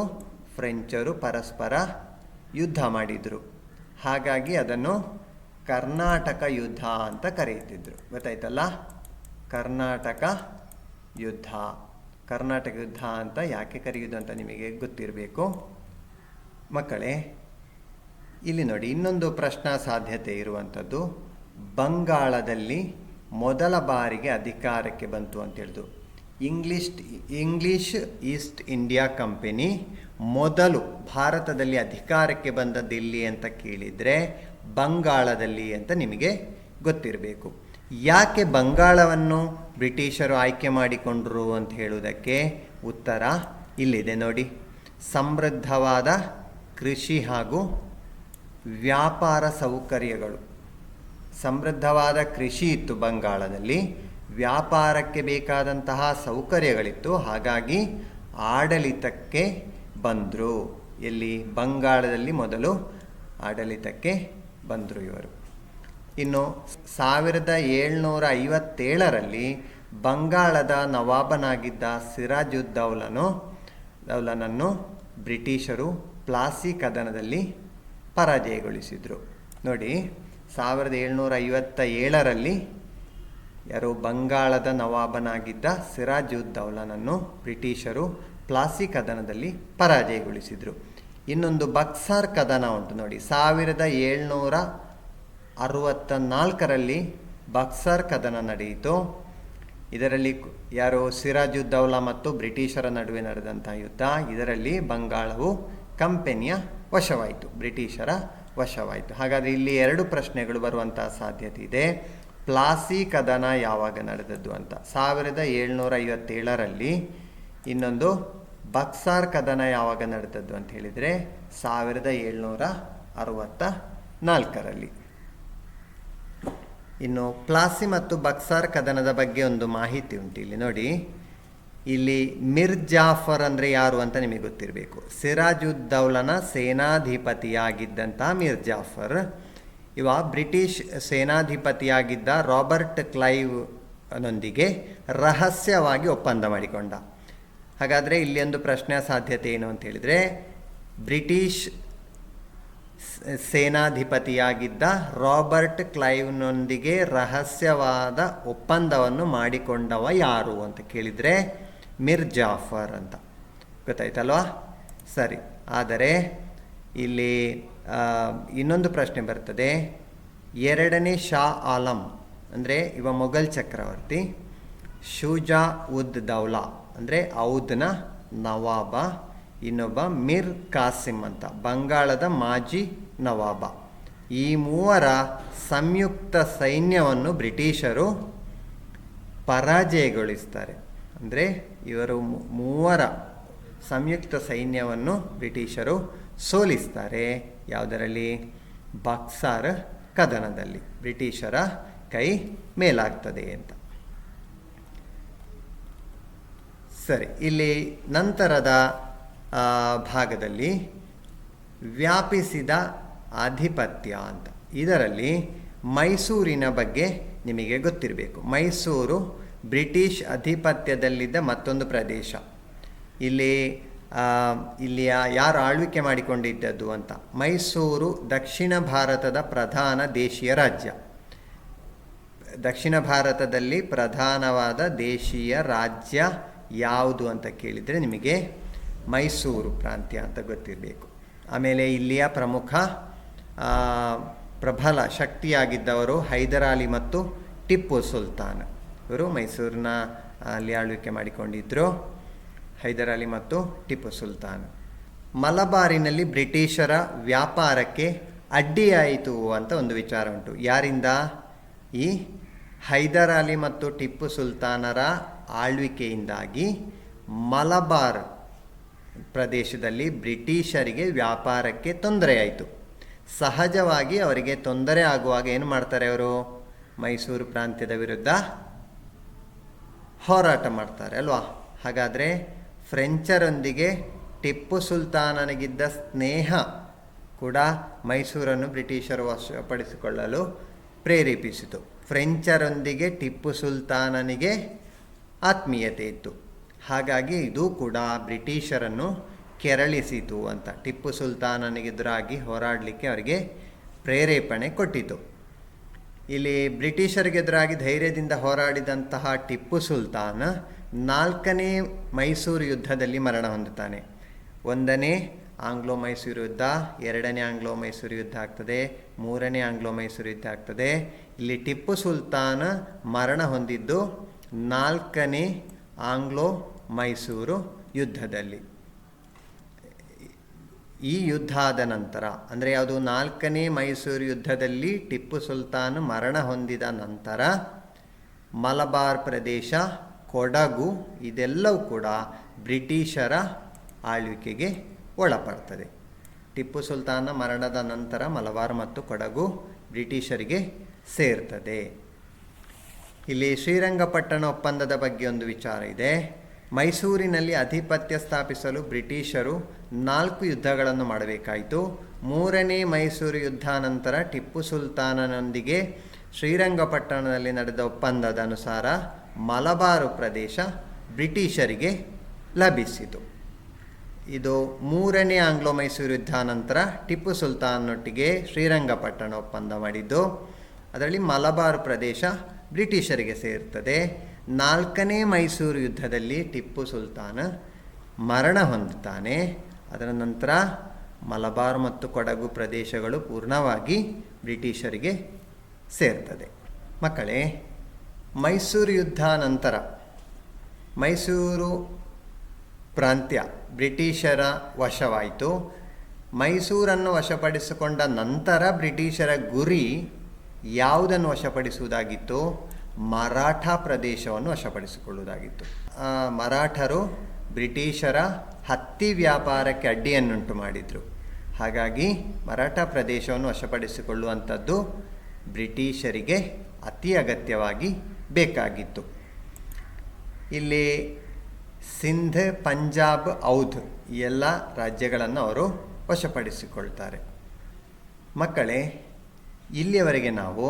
ಫ್ರೆಂಚರು ಪರಸ್ಪರ ಯುದ್ಧ ಮಾಡಿದರು. ಹಾಗಾಗಿ ಅದನ್ನು ಕರ್ನಾಟಕ ಯುದ್ಧ ಅಂತ ಕರೆಯುತ್ತಿದ್ದರು. ಗೊತ್ತಾಯ್ತಲ್ಲ? ಕರ್ನಾಟಕ ಯುದ್ಧ ಅಂತ ಯಾಕೆ ಕರೆಯುವುದು ಅಂತ ನಿಮಗೆ ಗೊತ್ತಿರಬೇಕು ಮಕ್ಕಳೇ. ಇಲ್ಲಿ ನೋಡಿ, ಇನ್ನೊಂದು ಪ್ರಶ್ನಾ ಸಾಧ್ಯತೆ ಇರುವಂಥದ್ದು, ಬಂಗಾಳದಲ್ಲಿ ಮೊದಲ ಬಾರಿಗೆ ಅಧಿಕಾರಕ್ಕೆ ಬಂತು ಅಂತ ಹೇಳಿದು. ಇಂಗ್ಲಿಷ್ ಈಸ್ಟ್ ಇಂಡಿಯಾ ಕಂಪನಿ ಮೊದಲು ಭಾರತದಲ್ಲಿ ಅಧಿಕಾರಕ್ಕೆ ಬಂದದ್ದೆಲ್ಲಿ ಅಂತ ಕೇಳಿದರೆ ಬಂಗಾಳದಲ್ಲಿ ಅಂತ ನಿಮಗೆ ಗೊತ್ತಿರಬೇಕು. ಯಾಕೆ ಬಂಗಾಳವನ್ನು ಬ್ರಿಟಿಷರು ಆಯ್ಕೆ ಮಾಡಿಕೊಂಡ್ರು ಅಂತ ಹೇಳುವುದಕ್ಕೆ ಉತ್ತರ ಇಲ್ಲಿದೆ ನೋಡಿ. ಸಮೃದ್ಧವಾದ ಕೃಷಿ ಹಾಗೂ ವ್ಯಾಪಾರ ಸೌಕರ್ಯಗಳು. ಸಮೃದ್ಧವಾದ ಕೃಷಿ ಇತ್ತು ಬಂಗಾಳದಲ್ಲಿ, ವ್ಯಾಪಾರಕ್ಕೆ ಬೇಕಾದಂತಹ ಸೌಕರ್ಯಗಳಿತ್ತು. ಹಾಗಾಗಿ ಆಡಳಿತಕ್ಕೆ ಬಂದರು. ಎಲ್ಲಿ? ಬಂಗಾಳದಲ್ಲಿ ಮೊದಲು ಆಡಳಿತಕ್ಕೆ ಬಂದರು ಇವರು. ಇನ್ನು 1757ರಲ್ಲಿ ಬಂಗಾಳದ ನವಾಬನಾಗಿದ್ದ ಸಿರಾಜುದ್ದೌಲನನ್ನು ಬ್ರಿಟಿಷರು ಪ್ಲಾಸಿ ಕದನದಲ್ಲಿ ಪರಾಜಯಗೊಳಿಸಿದರು. ನೋಡಿ, 1757ರಲ್ಲಿ ಯಾರು ಬಂಗಾಳದ ನವಾಬನಾಗಿದ್ದ ಸಿರಾಜುದ್ದೌಲನನ್ನು ಬ್ರಿಟಿಷರು ಪ್ಲಾಸಿ ಕದನದಲ್ಲಿ ಪರಾಜಯಗೊಳಿಸಿದರು. ಇನ್ನೊಂದು ಬಕ್ಸಾರ್ ಕದನ ಉಂಟು ನೋಡಿ, 1764ರಲ್ಲಿ ಬಕ್ಸಾರ್ ಕದನ ನಡೆಯಿತು. ಇದರಲ್ಲಿ ಯಾರು? ಸಿರಾಜುದ್ದೌಲಾ ಮತ್ತು ಬ್ರಿಟಿಷರ ನಡುವೆ ನಡೆದಂಥ ಯುದ್ಧ. ಇದರಲ್ಲಿ ಬಂಗಾಳವು ಕಂಪನಿಯ ವಶವಾಯಿತು, ಬ್ರಿಟಿಷರ ವಶವಾಯಿತು. ಹಾಗಾದರೆ ಇಲ್ಲಿ 2 ಪ್ರಶ್ನೆಗಳು ಬರುವಂತಹ ಸಾಧ್ಯತೆ ಇದೆ. ಪ್ಲಾಸಿ ಕದನ ಯಾವಾಗ ನಡೆದದ್ದು ಅಂತ 1757ರಲ್ಲಿ. ಇನ್ನೊಂದು ಬಕ್ಸಾರ್ ಕದನ ಯಾವಾಗ ನಡೆದದ್ದು ಅಂತ ಹೇಳಿದರೆ 1764ರಲ್ಲಿ. ಇನ್ನು ಪ್ಲಾಸಿ ಮತ್ತು ಬಕ್ಸಾರ್ ಕದನದ ಬಗ್ಗೆ ಒಂದು ಮಾಹಿತಿ ಉಂಟು ಇಲ್ಲಿ ನೋಡಿ. ಇಲ್ಲಿ ಮಿರ್ ಜಾಫರ್ ಅಂದರೆ ಯಾರು ಅಂತ ನಿಮಗೆ ಗೊತ್ತಿರಬೇಕು. ಸಿರಾಜುದ್ದೌಲನ ಸೇನಾಧಿಪತಿಯಾಗಿದ್ದಂಥ ಮಿರ್ ಜಾಫರ್ ಇವ ಬ್ರಿಟಿಷ್ ಸೇನಾಧಿಪತಿಯಾಗಿದ್ದ ರಾಬರ್ಟ್ ಕ್ಲೈವ್ನೊಂದಿಗೆ ರಹಸ್ಯವಾಗಿ ಒಪ್ಪಂದ ಮಾಡಿಕೊಂಡ. ಹಾಗಾದರೆ ಇಲ್ಲಿ ಒಂದು ಪ್ರಶ್ನೆ ಸಾಧ್ಯತೆ ಏನು ಅಂತ ಹೇಳಿದರೆ, ಬ್ರಿಟಿಷ್ ಸೇನಾಧಿಪತಿಯಾಗಿದ್ದ ರಾಬರ್ಟ್ ಕ್ಲೈವ್ನೊಂದಿಗೆ ರಹಸ್ಯವಾದ ಒಪ್ಪಂದವನ್ನು ಮಾಡಿಕೊಂಡವ ಯಾರು ಅಂತ ಕೇಳಿದರೆ ಮಿರ್ ಜಾಫರ್ ಅಂತ. ಗೊತ್ತಾಯ್ತಲ್ವಾ? ಸರಿ. ಆದರೆ ಇಲ್ಲಿ ಇನ್ನೊಂದು ಪ್ರಶ್ನೆ ಬರ್ತದೆ. ಎರಡನೇ ಶಾ ಆಲಂ ಅಂದರೆ ಇವ ಮೊಘಲ್ ಚಕ್ರವರ್ತಿ, ಶುಜಾ ಉದ್ ದೌಲಾ ಅಂದರೆ ಔದ್ನ ನವಾಬ, ಇನ್ನೊಬ್ಬ ಮಿರ್ ಕಾಸಿಮ್ ಅಂತ ಬಂಗಾಳದ ಮಾಜಿ ನವಾಬ. ಈ ಮೂವರ ಸಂಯುಕ್ತ ಸೈನ್ಯವನ್ನು ಬ್ರಿಟಿಷರು ಪರಾಜಯಗೊಳಿಸ್ತಾರೆ. ಅಂದರೆ ಇವರು ಮೂವರ ಸಂಯುಕ್ತ ಸೈನ್ಯವನ್ನು ಬ್ರಿಟಿಷರು ಸೋಲಿಸ್ತಾರೆ. ಯಾವುದರಲ್ಲಿ? ಬಕ್ಸಾರ್ ಕದನದಲ್ಲಿ ಬ್ರಿಟಿಷರ ಕೈ ಮೇಲಾಗ್ತದೆ ಅಂತ. ಸರಿ, ಇಲ್ಲಿ ನಂತರದ ಭಾಗದಲ್ಲಿ ವ್ಯಾಪಿಸಿದ ಆಧಿಪತ್ಯ ಅಂತ. ಇದರಲ್ಲಿ ಮೈಸೂರಿನ ಬಗ್ಗೆ ನಿಮಗೆ ಗೊತ್ತಿರಬೇಕು. ಮೈಸೂರು ಬ್ರಿಟಿಷ್ ಅಧಿಪತ್ಯದಲ್ಲಿದ್ದ ಮತ್ತೊಂದು ಪ್ರದೇಶ. ಇಲ್ಲಿ ಯಾರು ಆಳ್ವಿಕೆ ಮಾಡಿಕೊಂಡಿದ್ದದ್ದು ಅಂತ. ಮೈಸೂರು ದಕ್ಷಿಣ ಭಾರತದ ಪ್ರಧಾನ ದೇಶೀಯ ರಾಜ್ಯ. ದಕ್ಷಿಣ ಭಾರತದಲ್ಲಿ ಪ್ರಧಾನವಾದ ದೇಶೀಯ ರಾಜ್ಯ ಯಾವುದು ಅಂತ ಕೇಳಿದರೆ ನಿಮಗೆ ಮೈಸೂರು ಪ್ರಾಂತ್ಯ ಅಂತ ಗೊತ್ತಿರಬೇಕು. ಆಮೇಲೆ ಇಲ್ಲಿಯ ಪ್ರಮುಖ ಪ್ರಬಲ ಶಕ್ತಿಯಾಗಿದ್ದವರು ಹೈದರಾಲಿ ಮತ್ತು ಟಿಪ್ಪು ಸುಲ್ತಾನ್. ಇವರು ಮೈಸೂರಿನ ಅಲ್ಲಿ ಆಳ್ವಿಕೆ ಮಾಡಿಕೊಂಡಿದ್ದರು, ಹೈದರಾಲಿ ಮತ್ತು ಟಿಪ್ಪು ಸುಲ್ತಾನ್. ಮಲಬಾರಿನಲ್ಲಿ ಬ್ರಿಟಿಷರ ವ್ಯಾಪಾರಕ್ಕೆ ಅಡ್ಡಿಯಾಯಿತು ಅಂತ ಒಂದು ವಿಚಾರ ಉಂಟು. ಯಾರಿಂದ? ಈ ಹೈದರಾಲಿ ಮತ್ತು ಟಿಪ್ಪು ಸುಲ್ತಾನರ ಆಳ್ವಿಕೆಯಿಂದಾಗಿ ಮಲಬಾರ್ ಪ್ರದೇಶದಲ್ಲಿ ಬ್ರಿಟಿಷರಿಗೆ ವ್ಯಾಪಾರಕ್ಕೆ ತೊಂದರೆಯಾಯಿತು. ಸಹಜವಾಗಿ ಅವರಿಗೆ ತೊಂದರೆ ಆಗುವಾಗ ಏನು ಮಾಡ್ತಾರೆ ಅವರು? ಮೈಸೂರು ಪ್ರಾಂತ್ಯದ ವಿರುದ್ಧ ಹೋರಾಟ ಮಾಡ್ತಾರೆ ಅಲ್ವಾ? ಹಾಗಾದರೆ ಫ್ರೆಂಚರೊಂದಿಗೆ ಟಿಪ್ಪು ಸುಲ್ತಾನನಿಗಿದ್ದ ಸ್ನೇಹ ಕೂಡ ಮೈಸೂರನ್ನು ಬ್ರಿಟಿಷರು ವಶಪಡಿಸಿಕೊಳ್ಳಲು ಪ್ರೇರೇಪಿಸಿತು. ಫ್ರೆಂಚರೊಂದಿಗೆ ಟಿಪ್ಪು ಸುಲ್ತಾನನಿಗೆ ಆತ್ಮೀಯತೆ ಇತ್ತು. ಹಾಗಾಗಿ ಇದು ಕೂಡ ಬ್ರಿಟಿಷರನ್ನು ಕೆರಳಿಸಿತು ಅಂತ. ಟಿಪ್ಪು ಸುಲ್ತಾನನಿಗೆದುರಾಗಿ ಹೋರಾಡಲಿಕ್ಕೆ ಅವರಿಗೆ ಪ್ರೇರೇಪಣೆ ಕೊಟ್ಟಿತು. ಇಲ್ಲಿ ಬ್ರಿಟಿಷರಿಗೆದುರಾಗಿ ಧೈರ್ಯದಿಂದ ಹೋರಾಡಿದಂತಹ ಟಿಪ್ಪು ಸುಲ್ತಾನ್ 4ನೇ ಮೈಸೂರು ಯುದ್ಧದಲ್ಲಿ ಮರಣ ಹೊಂದುತ್ತಾನೆ. 1ನೇ ಆಂಗ್ಲೋ ಮೈಸೂರು ಯುದ್ಧ, 2ನೇ ಆಂಗ್ಲೋ ಮೈಸೂರು ಯುದ್ಧ ಆಗ್ತದೆ, 3ನೇ ಆಂಗ್ಲೋ ಮೈಸೂರು ಯುದ್ಧ ಆಗ್ತದೆ. ಇಲ್ಲಿ ಟಿಪ್ಪು ಸುಲ್ತಾನ್ ಮರಣ ಹೊಂದಿದ್ದು 4ನೇ ಆಂಗ್ಲೋ ಮೈಸೂರು ಯುದ್ಧದಲ್ಲಿ. ಈ ಯುದ್ಧ ಆದ ನಂತರ, ಅಂದರೆ ಯಾವುದು? 4ನೇ ಮೈಸೂರು ಯುದ್ಧದಲ್ಲಿ ಟಿಪ್ಪು ಸುಲ್ತಾನ್ ಮರಣ ಹೊಂದಿದ ನಂತರ ಮಲಬಾರ್ ಪ್ರದೇಶ, ಕೊಡಗು ಇದೆಲ್ಲವೂ ಕೂಡ ಬ್ರಿಟಿಷರ ಆಳ್ವಿಕೆಗೆ ಒಳಪಡ್ತದೆ. ಟಿಪ್ಪು ಸುಲ್ತಾನ ಮರಣದ ನಂತರ ಮಲಬಾರ್ ಮತ್ತು ಕೊಡಗು ಬ್ರಿಟಿಷರಿಗೆ ಸೇರ್ತದೆ. ಇಲ್ಲಿ ಶ್ರೀರಂಗಪಟ್ಟಣ ಒಪ್ಪಂದದ ಬಗ್ಗೆ ಒಂದು ವಿಚಾರ ಇದೆ. ಮೈಸೂರಿನಲ್ಲಿ ಆಧಿಪತ್ಯ ಸ್ಥಾಪಿಸಲು ಬ್ರಿಟಿಷರು 4 ಯುದ್ಧಗಳನ್ನು ಮಾಡಬೇಕಾಯಿತು. 3ನೇ ಮೈಸೂರು ಯುದ್ಧ ನಂತರ ಟಿಪ್ಪು ಸುಲ್ತಾನನೊಂದಿಗೆ ಶ್ರೀರಂಗಪಟ್ಟಣದಲ್ಲಿ ನಡೆದ ಒಪ್ಪಂದದ ಅನುಸಾರ ಮಲಬಾರು ಪ್ರದೇಶ ಬ್ರಿಟಿಷರಿಗೆ ಲಭಿಸಿತು. ಇದು 3ನೇ ಆಂಗ್ಲೋ ಮೈಸೂರು ಯುದ್ಧ ನಂತರ ಟಿಪ್ಪು ಸುಲ್ತಾನ್ನೊಟ್ಟಿಗೆ ಶ್ರೀರಂಗಪಟ್ಟಣ ಒಪ್ಪಂದ ಮಾಡಿದ್ದು. ಅದರಲ್ಲಿ ಮಲಬಾರ್ ಪ್ರದೇಶ ಬ್ರಿಟಿಷರಿಗೆ ಸೇರ್ತದೆ. 4ನೇ ಮೈಸೂರು ಯುದ್ಧದಲ್ಲಿ ಟಿಪ್ಪು ಸುಲ್ತಾನ್ ಮರಣ ಹೊಂದುತ್ತಾನೆ. ಅದರ ನಂತರ ಮಲಬಾರ್ ಮತ್ತು ಕೊಡಗು ಪ್ರದೇಶಗಳು ಪೂರ್ಣವಾಗಿ ಬ್ರಿಟಿಷರಿಗೆ ಸೇರ್ತದೆ. ಮಕ್ಕಳೇ, ಮೈಸೂರು ಯುದ್ಧ ನಂತರ ಮೈಸೂರು ಪ್ರಾಂತ್ಯ ಬ್ರಿಟಿಷರ ವಶವಾಯಿತು. ಮೈಸೂರನ್ನು ವಶಪಡಿಸಿಕೊಂಡ ನಂತರ ಬ್ರಿಟಿಷರ ಗುರಿ ಯಾವುದನ್ನು ವಶಪಡಿಸುವುದಾಗಿತ್ತು? ಮರಾಠ ಪ್ರದೇಶವನ್ನು ವಶಪಡಿಸಿಕೊಳ್ಳುವುದಾಗಿತ್ತು. ಮರಾಠರು ಬ್ರಿಟಿಷರ ಹತ್ತಿ ವ್ಯಾಪಾರಕ್ಕೆ ಅಡ್ಡಿಯನ್ನುಂಟು ಮಾಡಿದರು. ಹಾಗಾಗಿ ಮರಾಠ ಪ್ರದೇಶವನ್ನು ವಶಪಡಿಸಿಕೊಳ್ಳುವಂಥದ್ದು ಬ್ರಿಟಿಷರಿಗೆ ಅತಿ ಅಗತ್ಯವಾಗಿ ಬೇಕಾಗಿತ್ತು. ಇಲ್ಲಿ ಸಿಂಧ್, ಪಂಜಾಬ್, ಔಧ್ ಈ ಎಲ್ಲ ರಾಜ್ಯಗಳನ್ನು ಅವರು ವಶಪಡಿಸಿಕೊಳ್ತಾರೆ. ಮಕ್ಕಳೇ, ಇಲ್ಲಿಯವರೆಗೆ ನಾವು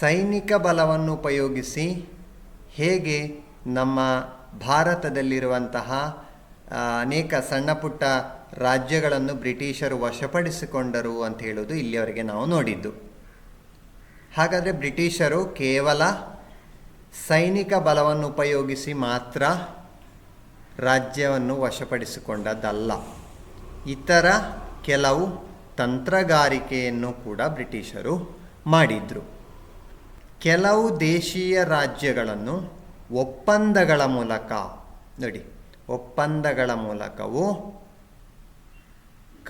ಸೈನಿಕ ಬಲವನ್ನು ಉಪಯೋಗಿಸಿ ಹೇಗೆ ನಮ್ಮ ಭಾರತದಲ್ಲಿರುವಂತಹ ಅನೇಕ ಸಣ್ಣ ಪುಟ್ಟ ರಾಜ್ಯಗಳನ್ನು ಬ್ರಿಟಿಷರು ವಶಪಡಿಸಿಕೊಂಡರು ಅಂತ ಹೇಳೋದು ಇಲ್ಲಿಯವರೆಗೆ ನಾವು ನೋಡಿದ್ದು. ಹಾಗಾದರೆ ಬ್ರಿಟಿಷರು ಕೇವಲ ಸೈನಿಕ ಬಲವನ್ನು ಉಪಯೋಗಿಸಿ ಮಾತ್ರ ರಾಜ್ಯವನ್ನು ವಶಪಡಿಸಿಕೊಂಡದ್ದಲ್ಲ. ಇತರ ಕೆಲವು ತಂತ್ರಗಾರಿಕೆಯನ್ನು ಕೂಡ ಬ್ರಿಟಿಷರು ಮಾಡಿದರು. ಕೆಲವು ದೇಶೀಯ ರಾಜ್ಯಗಳನ್ನು ಒಪ್ಪಂದಗಳ ಮೂಲಕ, ನೋಡಿ, ಒಪ್ಪಂದಗಳ ಮೂಲಕವೂ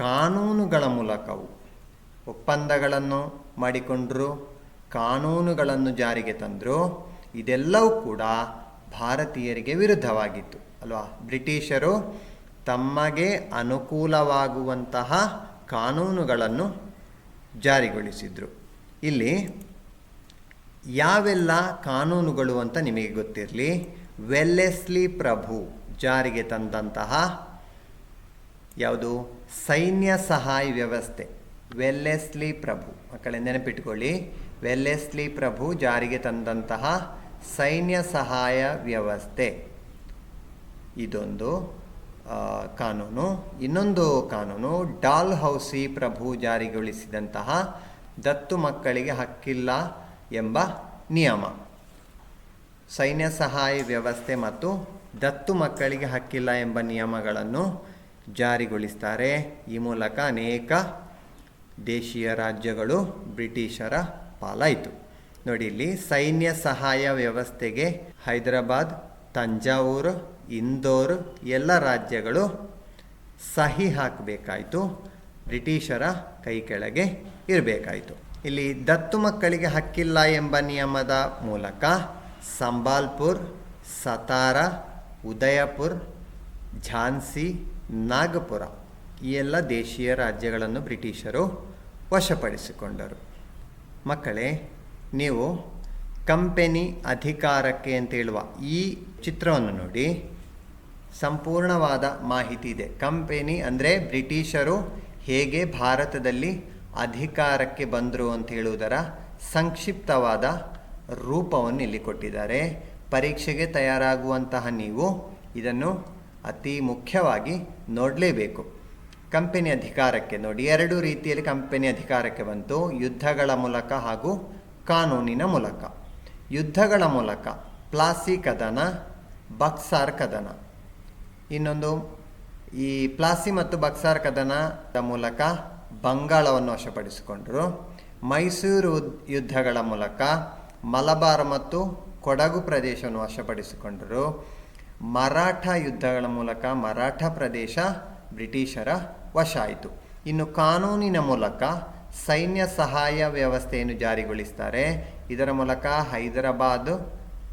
ಕಾನೂನುಗಳ ಮೂಲಕವೂ, ಒಪ್ಪಂದಗಳನ್ನು ಮಾಡಿಕೊಂಡರು, ಕಾನೂನುಗಳನ್ನು ಜಾರಿಗೆ ತಂದರು. ಇದೆಲ್ಲವೂ ಕೂಡ ಭಾರತೀಯರಿಗೆ ವಿರುದ್ಧವಾಗಿತ್ತು ಅಲ್ವಾ. ಬ್ರಿಟಿಷರು ತಮಗೆ ಅನುಕೂಲವಾಗುವಂತಹ ಕಾನೂನುಗಳನ್ನು ಜಾರಿಗೊಳಿಸಿದರು. ಇಲ್ಲಿ ಯಾವೆಲ್ಲ ಕಾನೂನುಗಳು ಅಂತ ನಿಮಗೆ ಗೊತ್ತಿರಲಿ. ವೆಲ್ಲೆಸ್ಲಿ ಪ್ರಭು ಜಾರಿಗೆ ತಂದಂತಹ ಯಾವುದು ಸೈನ್ಯ ಸಹಾಯ ವ್ಯವಸ್ಥೆ. ವೆಲ್ಲೆಸ್ಲಿ ಪ್ರಭು, ಮಕ್ಕಳೇ ನೆನಪಿಟ್ಕೊಳ್ಳಿ, ವೆಲ್ಲೆಸ್ಲಿ ಪ್ರಭು ಜಾರಿಗೆ ತಂದಂತಹ ಸೈನ್ಯ ಸಹಾಯ ವ್ಯವಸ್ಥೆ ಇದೊಂದು ಕಾನೂನು. ಇನ್ನೊಂದು ಕಾನೂನು ಡಾಲ್ ಹೌಸಿ ಪ್ರಭು ಜಾರಿಗೊಳಿಸಿದಂತಹ ದತ್ತು ಮಕ್ಕಳಿಗೆ ಹಕ್ಕಿಲ್ಲ ಎಂಬ ನಿಯಮ. ಸೈನ್ಯ ಸಹಾಯ ವ್ಯವಸ್ಥೆ ಮತ್ತು ದತ್ತು ಮಕ್ಕಳಿಗೆ ಹಕ್ಕಿಲ್ಲ ಎಂಬ ನಿಯಮಗಳನ್ನು ಜಾರಿಗೊಳಿಸ್ತಾರೆ. ಈ ಮೂಲಕ ಅನೇಕ ದೇಶೀಯ ರಾಜ್ಯಗಳು ಬ್ರಿಟಿಷರ ಪಾಲಾಯಿತು. ನೋಡಿ, ಇಲ್ಲಿ ಸೈನ್ಯ ಸಹಾಯ ವ್ಯವಸ್ಥೆಗೆ ಹೈದರಾಬಾದ್, ತಂಜಾವೂರು, ಇಂದೋರ್ ಎಲ್ಲ ರಾಜ್ಯಗಳು ಸಹಿ ಹಾಕಬೇಕಾಯಿತು, ಬ್ರಿಟಿಷರ ಕೈ ಕೆಳಗೆ ಇರಬೇಕಾಯಿತು. ಇಲ್ಲಿ ದತ್ತು ಮಕ್ಕಳಿಗೆ ಹಕ್ಕಿಲ್ಲ ಎಂಬ ನಿಯಮದ ಮೂಲಕ ಸಂಬಾಲ್ಪುರ್, ಸತಾರ, ಉದಯಪುರ್, ಝಾನ್ಸಿ, ನಾಗಪುರ ಈ ಎಲ್ಲ ದೇಶೀಯ ರಾಜ್ಯಗಳನ್ನು ಬ್ರಿಟಿಷರು ವಶಪಡಿಸಿಕೊಂಡರು. ಮಕ್ಕಳೇ, ನೀವು ಕಂಪೆನಿ ಅಧಿಕಾರಕ್ಕೆ ಅಂತ ಹೇಳುವ ಈ ಚಿತ್ರವನ್ನು ನೋಡಿ, ಸಂಪೂರ್ಣವಾದ ಮಾಹಿತಿ ಇದೆ. ಕಂಪೆನಿ ಅಂದರೆ ಬ್ರಿಟಿಷರು ಹೇಗೆ ಭಾರತದಲ್ಲಿ ಅಧಿಕಾರಕ್ಕೆ ಬಂದರು ಅಂತ ಹೇಳುವುದರ ಸಂಕ್ಷಿಪ್ತವಾದ ರೂಪವನ್ನು ಇಲ್ಲಿ ಕೊಟ್ಟಿದ್ದಾರೆ. ಪರೀಕ್ಷೆಗೆ ತಯಾರಾಗುವಂತಹ ನೀವು ಇದನ್ನು ಅತಿ ಮುಖ್ಯವಾಗಿ ನೋಡಲೇಬೇಕು. ಕಂಪೆನಿ ಅಧಿಕಾರಕ್ಕೆ ನೋಡಿ, ಎರಡು ರೀತಿಯಲ್ಲಿ ಕಂಪೆನಿ ಅಧಿಕಾರಕ್ಕೆ ಬಂತು, ಯುದ್ಧಗಳ ಮೂಲಕ ಹಾಗೂ ಕಾನೂನಿನ ಮೂಲಕ. ಯುದ್ಧಗಳ ಮೂಲಕ ಪ್ಲಾಸಿ ಕದನ, ಬಕ್ಸಾರ್ ಕದನ. ಇನ್ನೊಂದು ಈ ಪ್ಲಾಸಿ ಮತ್ತು ಬಕ್ಸಾರ್ ಕದನದ ಮೂಲಕ ಬಂಗಾಳವನ್ನು ವಶಪಡಿಸಿಕೊಂಡರು. ಮೈಸೂರು ಯುದ್ಧಗಳ ಮೂಲಕ ಮಲಬಾರ್ ಮತ್ತು ಕೊಡಗು ಪ್ರದೇಶವನ್ನು ವಶಪಡಿಸಿಕೊಂಡರು. ಮರಾಠ ಯುದ್ಧಗಳ ಮೂಲಕ ಮರಾಠ ಪ್ರದೇಶ ಬ್ರಿಟಿಷರ ವಶ ಆಯಿತು. ಇನ್ನು ಕಾನೂನಿನ ಮೂಲಕ ಸೈನ್ಯ ಸಹಾಯ ವ್ಯವಸ್ಥೆಯನ್ನು ಜಾರಿಗೊಳಿಸ್ತಾರೆ. ಇದರ ಮೂಲಕ ಹೈದರಾಬಾದ್,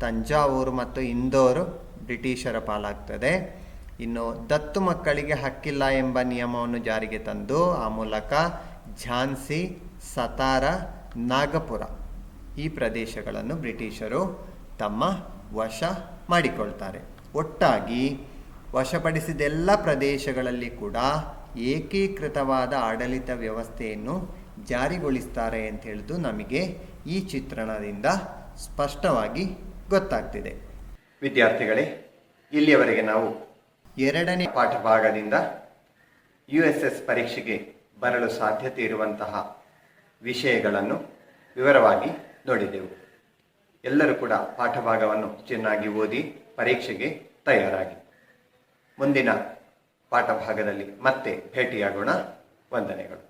ತಂಜಾವೂರು ಮತ್ತು ಇಂದೋರ್ ಬ್ರಿಟಿಷರ ಪಾಲಾಗ್ತದೆ. ಇನ್ನು ದತ್ತು ಮಕ್ಕಳಿಗೆ ಹಕ್ಕಿಲ್ಲ ಎಂಬ ನಿಯಮವನ್ನು ಜಾರಿಗೆ ತಂದು ಆ ಮೂಲಕ ಝಾನ್ಸಿ, ಸತಾರ, ನಾಗಪುರ ಈ ಪ್ರದೇಶಗಳನ್ನು ಬ್ರಿಟಿಷರು ತಮ್ಮ ವಶ ಮಾಡಿಕೊಳ್ತಾರೆ. ಒಟ್ಟಾಗಿ ವಶಪಡಿಸಿದೆಲ್ಲ ಪ್ರದೇಶಗಳಲ್ಲಿ ಕೂಡ ಏಕೀಕೃತವಾದ ಆಡಳಿತ ವ್ಯವಸ್ಥೆಯನ್ನು ಜಾರಿಗೊಳಿಸ್ತಾರೆ ಅಂತ ಹೇಳಿದು ನಮಗೆ ಈ ಚಿತ್ರಣದಿಂದ ಸ್ಪಷ್ಟವಾಗಿ ಗೊತ್ತಾಗ್ತಿದೆ. ವಿದ್ಯಾರ್ಥಿಗಳೇ, ಇಲ್ಲಿಯವರೆಗೆ ನಾವು 2ನೇ ಪಾಠಭಾಗದಿಂದ USS ಪರೀಕ್ಷೆಗೆ ಬರಲು ಸಾಧ್ಯತೆ ಇರುವಂತಹ ವಿಷಯಗಳನ್ನು ವಿವರವಾಗಿ ನೋಡಿದೆವು. ಎಲ್ಲರೂ ಕೂಡ ಪಾಠಭಾಗವನ್ನು ಚೆನ್ನಾಗಿ ಓದಿ ಪರೀಕ್ಷೆಗೆ ತಯಾರಾಗಿ. ಮುಂದಿನ ಪಾಠಭಾಗದಲ್ಲಿ ಮತ್ತೆ ಭೇಟಿಯಾಗೋಣ. ವಂದನೆಗಳು.